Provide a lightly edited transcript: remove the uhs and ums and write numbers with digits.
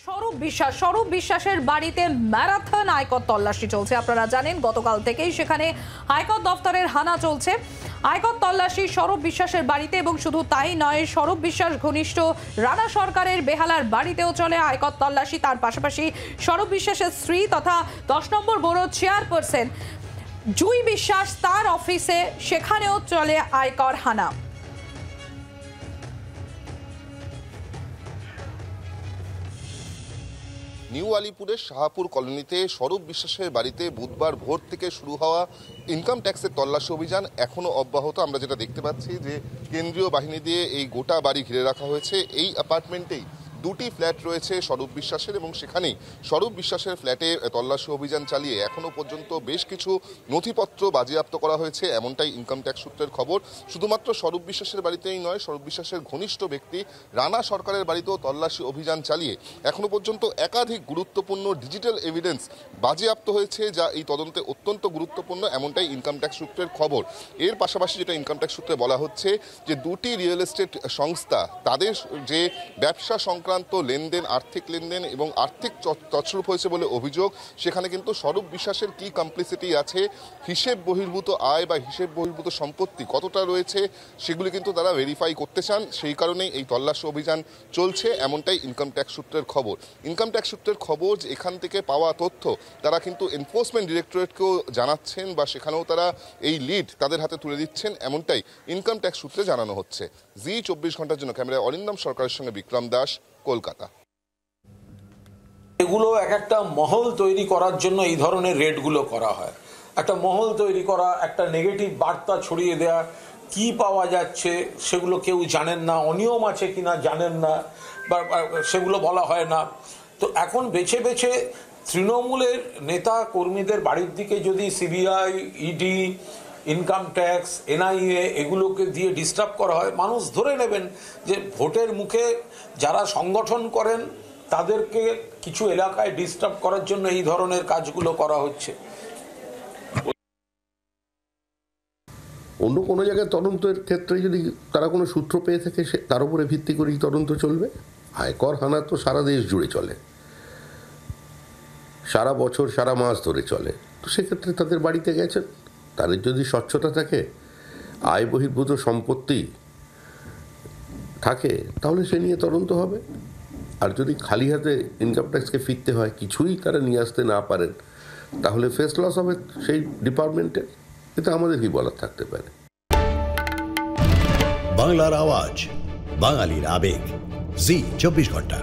স্বরূপ বিশ্বাসের বাড়িতে ম্যারাথন আয়কর তল্লাশি চলছে। আপনারা জানেন গতকাল থেকেই সেখানে আয়কর দফতরের হানা চলছে। আয়কর তল্লাশি স্বরূপ বিশ্বাসের বাড়িতে, এবং শুধু তাই নয়, স্বরূপ বিশ্বাস ঘনিষ্ঠ রানা সরকারের বেহালার বাড়িতেও চলে আয়কর তল্লাশি। তার পাশাপাশি স্বরূপ বিশ্বাসের স্ত্রী তথা 10 নম্বর বড় চেয়ারপারসন জুই বিশ্বাস, তার অফিসে, সেখানেও চলে আয়কর হানা। নিউ আলিপুরের শাহপুর কলোনিতে স্বরূপ বিশ্বাসের বাড়িতে বুধবার ভোর থেকে শুরু হওয়া ইনকাম ট্যাক্সের তল্লাশি অভিযান এখনও অব্যাহত। আমরা যেটা দেখতে পাচ্ছি যে কেন্দ্রীয় বাহিনী দিয়ে এই গোটা বাড়ি ঘিরে রাখা হয়েছে। এই অ্যাপার্টমেন্টেই দুটি ফ্ল্যাট রয়েছে স্বরূপ বিশ্বাসের, এবং সেখানেই স্বরূপ বিশ্বাসের ফ্ল্যাটে তল্লাশি অভিযান চালিয়ে এখনও পর্যন্ত বেশ কিছু নথিপত্র বাজেয়াপ্ত করা হয়েছে, এমনটাই ইনকাম ট্যাক্স সূত্রের খবর। শুধুমাত্র স্বরূপ বিশ্বাসের বাড়িতেই নয়, স্বরূপ বিশ্বাসের ঘনিষ্ঠ ব্যক্তি রানা সরকারের বাড়িতেও তল্লাশি অভিযান চালিয়ে এখনও পর্যন্ত একাধিক গুরুত্বপূর্ণ ডিজিটাল এভিডেন্স বাজেয়াপ্ত হয়েছে, যা এই তদন্তে অত্যন্ত গুরুত্বপূর্ণ, এমনটাই ইনকাম ট্যাক্স সূত্রের খবর। এর পাশাপাশি যেটা ইনকাম ট্যাক্স সূত্রে বলা হচ্ছে যে দুটি রিয়েল এস্টেট সংস্থা তাদের যে ব্যবসা সংক্রান্ত লেনদেন, আর্থিক লেনদেন এবং আর্থিক তছরূপ হয়েছে বলে অভিযোগ। সেখানে কিন্তু স্বরূপ বিশ্বাসের কি কমপ্লিসিটি আছে, হিসেব বহির্ভূত আয় বা হিসেব বহির্ভূত সম্পত্তি কতটা রয়েছে, সেগুলি কিন্তু তারা ভেরিফাই করতে চান। সেই কারণেই এই তল্লাশি অভিযান চলছে, এমনটাই ইনকাম ট্যাক্স সূত্রের খবর। ইনকাম ট্যাক্স সূত্রের খবর যে এখান থেকে পাওয়া তথ্য তারা কিন্তু এনফোর্সমেন্ট ডিরেক্টরেটকেও জানাচ্ছেন, বা সেখানেও তারা এই লিড তাদের হাতে তুলে দিচ্ছেন, এমনটাই ইনকাম ট্যাক্স সূত্রে জানানো হচ্ছে। জি 24 ঘন্টার জন্য ক্যামেরায় অরিন্দম সরকারের সঙ্গে বিক্রম দাস, কলকাতা। এগুলো এক একটা মহল তৈরি করার জন্য এই ধরনের রেডগুলো করা হয়। একটা মহল তৈরি করা, একটা নেগেটিভ বার্তা ছড়িয়ে দেয়া, কি পাওয়া যাচ্ছে সেগুলো কেউ জানেন না, অনিয়ম আছে কিনা জানেন না, বা সেগুলো বলা হয় না। তো এখন বেছে বেছে তৃণমূলের নেতা কর্মীদের বাড়ির দিকে যদি CBI, ED, income tax, NIA এগুলোকে দিয়ে ডিস্টার্ব করা হয়, মানুষ ধরে নেবেন যে ভোটের মুখে যারা সংগঠন করেন তাদেরকে কিছু এলাকায় ডিস্টার্ব করার জন্য এই ধরনের কাজগুলো করা হচ্ছে। অন্য কোনো জায়গায় তদন্তের ক্ষেত্রে যদি তারা কোনো সূত্র পেয়ে থাকে, তার উপরে ভিত্তি করেই তদন্ত চলবে। আয়কর হানা তো সারা দেশ জুড়ে চলে, সারা বছর সারা মাস ধরে চলে। তো সেক্ষেত্রে তাদের বাড়িতে গেছেন, তাদের যদি স্বচ্ছতা থাকে, আয় বহির্ভূত সম্পত্তি থাকে, তাহলে সে নিয়ে তদন্ত হবে। আর যদি খালি হাতে ইনকাম ট্যাক্সকে ফিরতে হয়, কিছুই তারা নিয়ে আসতে না পারেন, তাহলে ফেস লস হবে সেই ডিপার্টমেন্টের। এটা আমাদের কি বলার থাকতে পারে। বাংলার আওয়াজ, বাঙালির আবেগ, জি 24 ঘন্টা।